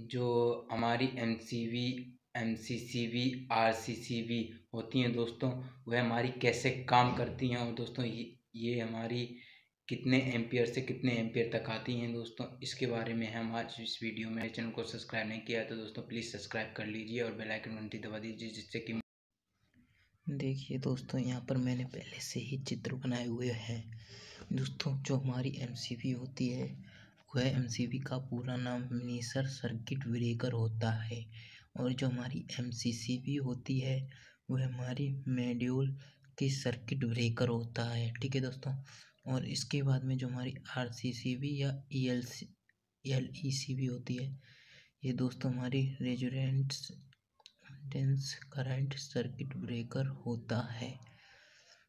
जो हमारी एमसीवी, एमसीसीवी, आरसीसीवी होती हैं दोस्तों, वह हमारी कैसे काम करती हैं। और दोस्तों ये हमारी कितने एम्पियर से कितने एम्पियर तक आती हैं दोस्तों, इसके बारे में हम आज इस वीडियो में। चैनल को सब्सक्राइब नहीं किया है तो दोस्तों प्लीज़ सब्सक्राइब कर लीजिए और बेल आइकन घंटी दबा दीजिए, जिससे कि देखिए दोस्तों, यहाँ पर मैंने पहले से ही चित्र बनाए हुए हैं। दोस्तों, जो हमारी एमसीवी होती है वह एमसीवी का पूरा नाम मिनीसर सर्किट ब्रेकर होता है। और जो हमारी एमसीसीवी होती है वह हमारी मॉड्यूल की सर्किट ब्रेकर होता है। ठीक है दोस्तों। और इसके बाद में जो हमारी आरसीसीवी या एलईसीवी होती है, ये दोस्तों हमारी रेजुरेंस डेंस करंट सर्किट ब्रेकर होता है,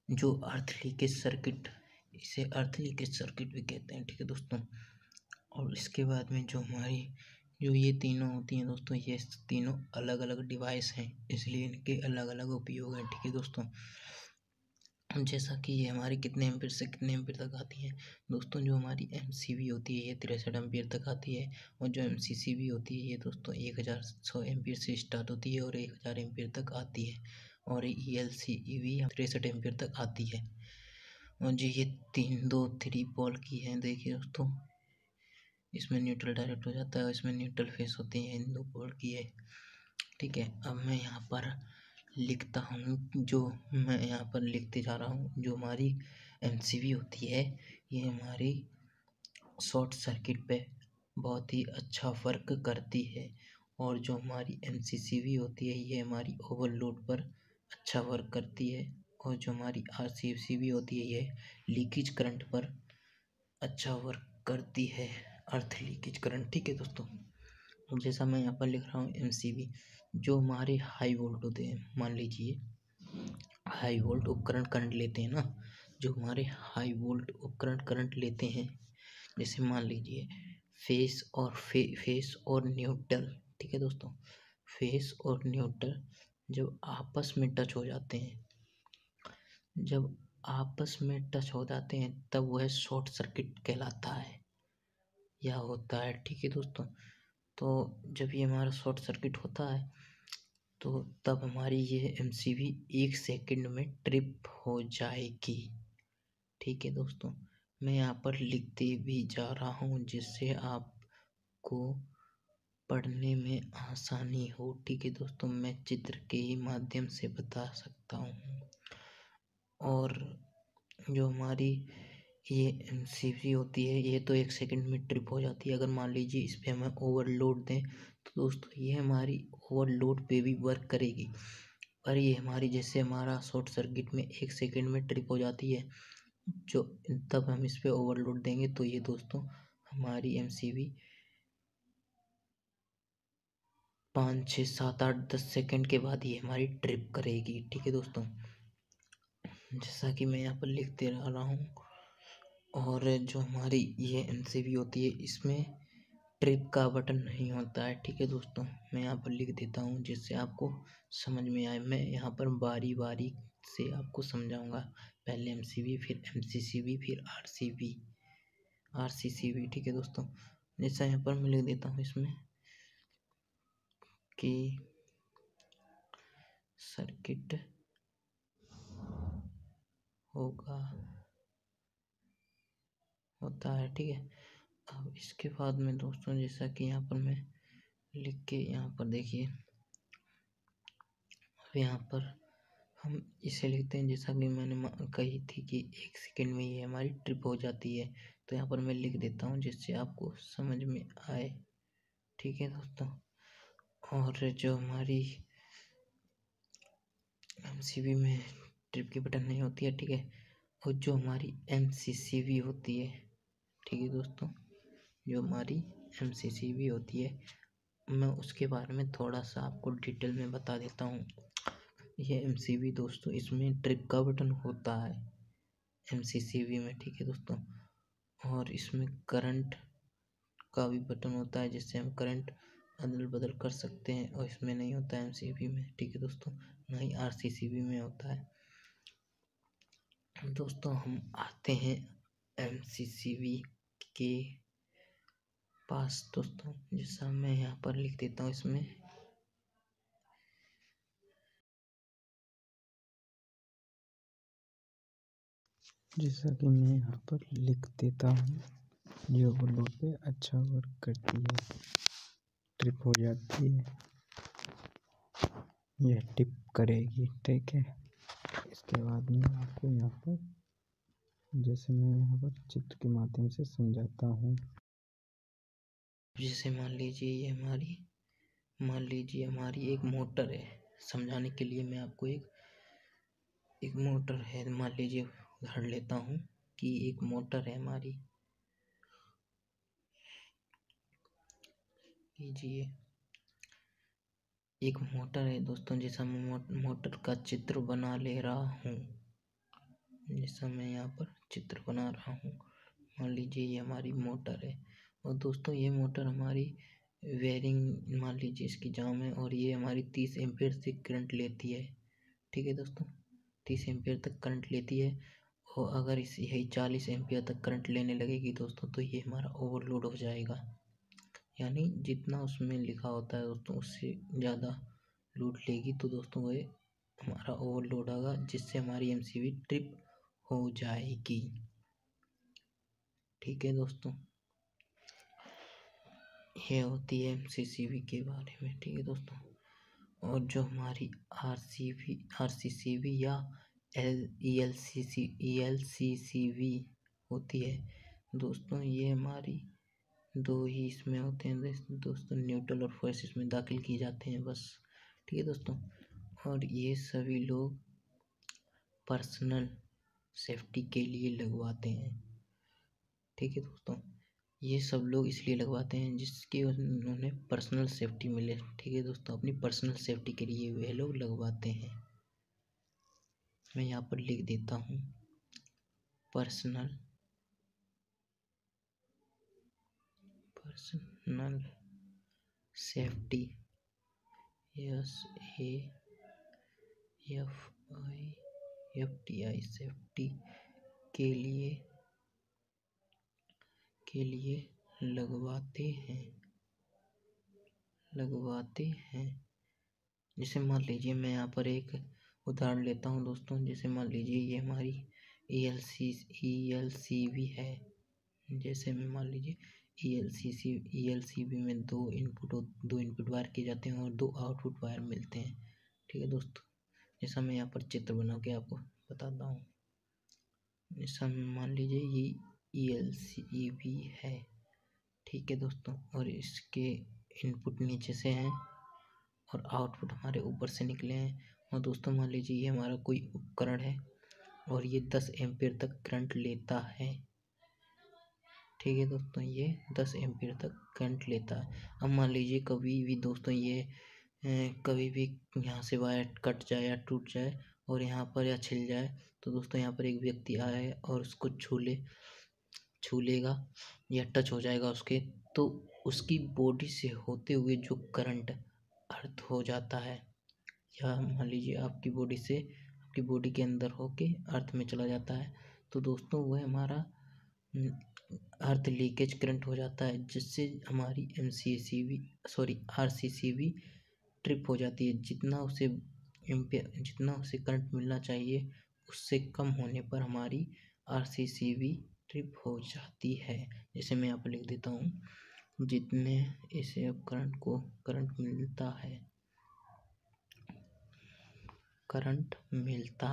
जो अर्थ लीकेज सर्किट, इसे अर्थ लीकेज सर्किट भी कहते हैं। ठीक है दोस्तों। और इसके बाद में जो ये तीनों होती हैं दोस्तों, ये तीनों अलग अलग डिवाइस हैं, इसलिए इनके अलग अलग उपयोग हैं। ठीक है दोस्तों। जैसा कि ये हमारी कितने एम्पीयर से कितने एम्पीयर तक आती है दोस्तों, जो हमारी एमसीवी होती है ये 63 एम्पीयर तक आती है। और जो एमसीसीवी होती है ये दोस्तों 1100 एम्पीयर से स्टार्ट होती है और 1000 एम्पीयर तक आती है। और ईएलसीवी 63 एम्पीयर तक आती है। और जो ये 3 पोल की है, देखिए दोस्तों, इसमें न्यूट्रल डायरेक्ट हो जाता है, इसमें न्यूट्रल फेस होती है, इन 2 पोल की है। ठीक है। अब मैं यहाँ पर लिखता हूँ, जो मैं यहाँ पर लिखते जा रहा हूँ, जो हमारी एमसीवी होती है ये हमारी शॉर्ट सर्किट पे बहुत ही अच्छा वर्क करती है। और जो हमारी एमसीसीवी होती है ये हमारी ओवरलोड पर अच्छा वर्क करती है। और जो हमारी आरसीसीवी होती है ये लीकेज करंट पर अच्छा वर्क करती है, अर्थ लीकेज करंट। ठीक है दोस्तों। जैसा मैं यहाँ पर लिख रहा हूँ एमसीवी, जो हमारे हाई वोल्ट होते हैं, मान लीजिए हाई वोल्ट उपकरण करंट लेते हैं ना, जो हमारे हाई वोल्ट उपकरण करंट लेते हैं, जैसे मान लीजिए फेस और न्यूट्रल। ठीक है दोस्तों। फेस और न्यूट्रल जब आपस में टच हो जाते हैं, तब वह शॉर्ट सर्किट कहलाता है या होता है। ठीक है दोस्तों। तो जब ये हमारा शॉर्ट सर्किट होता है तो तब हमारी ये एमसीवी 1 सेकंड में ट्रिप हो जाएगी। ठीक है दोस्तों। मैं यहाँ पर लिखते भी जा रहा हूँ जिससे आपको पढ़ने में आसानी हो। ठीक है दोस्तों, मैं चित्र के ही माध्यम से बता सकता हूँ। और जो हमारी ये एमसीवी होती है ये तो 1 सेकंड में ट्रिप हो जाती है। अगर मान लीजिए इस पर हमें ओवरलोड दें तो दोस्तों ये हमारी ओवरलोड पे भी वर्क करेगी। पर ये हमारी, जैसे हमारा शॉर्ट सर्किट में 1 सेकंड में ट्रिप हो जाती है, जो तब हम इस पर ओवरलोड देंगे तो ये दोस्तों हमारी एमसीवी 5, 6, 7, 8, 10 सेकंड के बाद ये हमारी ट्रिप करेगी। ठीक है दोस्तों। जैसा कि मैं यहाँ पर लिखते रह रहा हूँ। और जो हमारी ये एमसीवी होती है इसमें ट्रिप का बटन नहीं होता है। ठीक है दोस्तों, मैं यहाँ पर लिख देता हूँ जिससे आपको समझ में आए। मैं यहाँ पर बारी बारी से आपको समझाऊंगा, पहले एमसीवी, फिर एमसीसीवी, फिर आरसीसीवी। ठीक है दोस्तों। जैसा यहाँ पर मैं लिख देता हूँ इसमें कि सर्किट होता है। ठीक है। अब इसके बाद में दोस्तों, जैसा कि यहाँ पर मैं लिख के, यहाँ पर देखिए, अब यहाँ पर हम इसे लिखते हैं जैसा कि मैंने कही थी कि 1 सेकंड में ये हमारी ट्रिप हो जाती है। तो यहाँ पर मैं लिख देता हूँ जिससे आपको समझ में आए। ठीक है दोस्तों। और जो हमारी एमसीवी में ट्रिप की बटन नहीं होती है। ठीक है। और जो हमारी एमसीसीवी होती है, ठीक है दोस्तों, जो हमारी एमसीसीवी होती है, मैं उसके बारे में थोड़ा सा आपको डिटेल में बता देता हूँ। ये एमसीवी दोस्तों, इसमें ट्रिप का बटन होता है एमसीसीवी में। ठीक है दोस्तों। और इसमें करंट का भी बटन होता है जिससे हम करंट अदल बदल कर सकते हैं, और इसमें नहीं होता है एमसीवी में। ठीक है दोस्तों। ना ही आरसीसीवी में होता है। दोस्तों, हम आते हैं एमसीसीवी के पास दोस्तों, जैसा मैं यहाँ पर लिख देता हूँ इसमें। जैसा कि मैं यहाँ पर लिख देता हूँ, ये ओवरलोड पे अच्छा वर्क करती है, ट्रिप हो जाती है, यह टिप करेगी, ठीक है। इसके बाद में आपको यहाँ पर, जैसे मैं यहाँ पर चित्र के माध्यम से समझाता हूँ। जैसे मान लीजिए हमारी एक मोटर है। समझाने के लिए मैं आपको एक मोटर है, मान लीजिए उदाहरण लेता हूँ कि एक मोटर है हमारी, लीजिए एक मोटर है दोस्तों। जैसा मैं मोटर का चित्र बना ले रहा हूँ, जैसा मैं यहाँ पर चित्र बना रहा हूँ, मान लीजिए ये हमारी मोटर है। और दोस्तों ये मोटर हमारी वेयरिंग मान लीजिए इसकी जाम है, और ये हमारी 30 एम्पीयर से करंट लेती है, ठीक है दोस्तों। 30 एम्पीयर तक करंट लेती है, और अगर इस यही 40 एम्पीयर तक करंट लेने लगेगी दोस्तों, तो ये हमारा ओवरलोड हो जाएगा। यानी जितना उसमें लिखा होता है दोस्तों, उससे ज़्यादा लोड लेगी तो दोस्तों वो हमारा ओवरलोड होगा, जिससे हमारी एमसीवी ट्रिप हो जाएगी, ठीक है दोस्तों। ये होती है एमसीसीवी के बारे में, ठीक है दोस्तों। और जो हमारी आरसीसीवी या ईएलसीसीवी होती है दोस्तों, ये हमारी दो ही इसमें होते हैं दोस्तों, न्यूट्रल और फोर्स इसमें दाखिल किए जाते हैं बस, ठीक है दोस्तों। और ये सभी लोग पर्सनल सेफ्टी के लिए लगवाते हैं, ठीक है दोस्तों। ये सब लोग इसलिए लगवाते हैं जिसके उन्होंने पर्सनल सेफ्टी मिले, ठीक है दोस्तों। अपनी पर्सनल सेफ्टी के लिए वह लोग लगवाते हैं। मैं यहाँ पर लिख देता हूँ पर्सनल सेफ्टी, SAFTI सेफ्टी के लिए लगवाते हैं। जैसे मान लीजिए मैं यहाँ पर एक उदाहरण लेता हूँ दोस्तों। जैसे मान लीजिए ये हमारी ELCV है। जैसे मैं मान लीजिए ELCV में दो इनपुट वायर किए जाते हैं और दो आउटपुट वायर मिलते हैं, ठीक है दोस्तों। जैसा मैं यहाँ पर चित्र बना के आपको बताता हूँ। जैसा मान लीजिए ये ELCV है, ठीक है दोस्तों, और इसके इनपुट नीचे से हैं और आउटपुट हमारे ऊपर से निकले हैं। और दोस्तों मान लीजिए ये हमारा कोई उपकरण है और ये 10 एम्पीयर तक करंट लेता है, ठीक है दोस्तों। ये 10 एम्पीयर तक करंट लेता है। अब मान लीजिए कभी भी दोस्तों ये कभी भी यहाँ से वायर कट जाए या टूट जाए और यहाँ पर या छिल जाए, तो दोस्तों यहाँ पर एक व्यक्ति आए और उसको छू लेगा या टच हो जाएगा उसके, तो उसकी बॉडी से होते हुए जो करंट अर्थ हो जाता है, या मान लीजिए आपकी बॉडी के अंदर होके अर्थ में चला जाता है, तो दोस्तों वह हमारा अर्थ लीकेज करंट हो जाता है, जिससे हमारी आरसीसीवी ट्रिप हो जाती है। जितना उसे करंट मिलना चाहिए उससे कम होने पर हमारी आरसीसीवी ट्रिप हो जाती है। जैसे मैं यहाँ पर लिख देता हूँ, जितने इसे उपकरण को करंट मिलता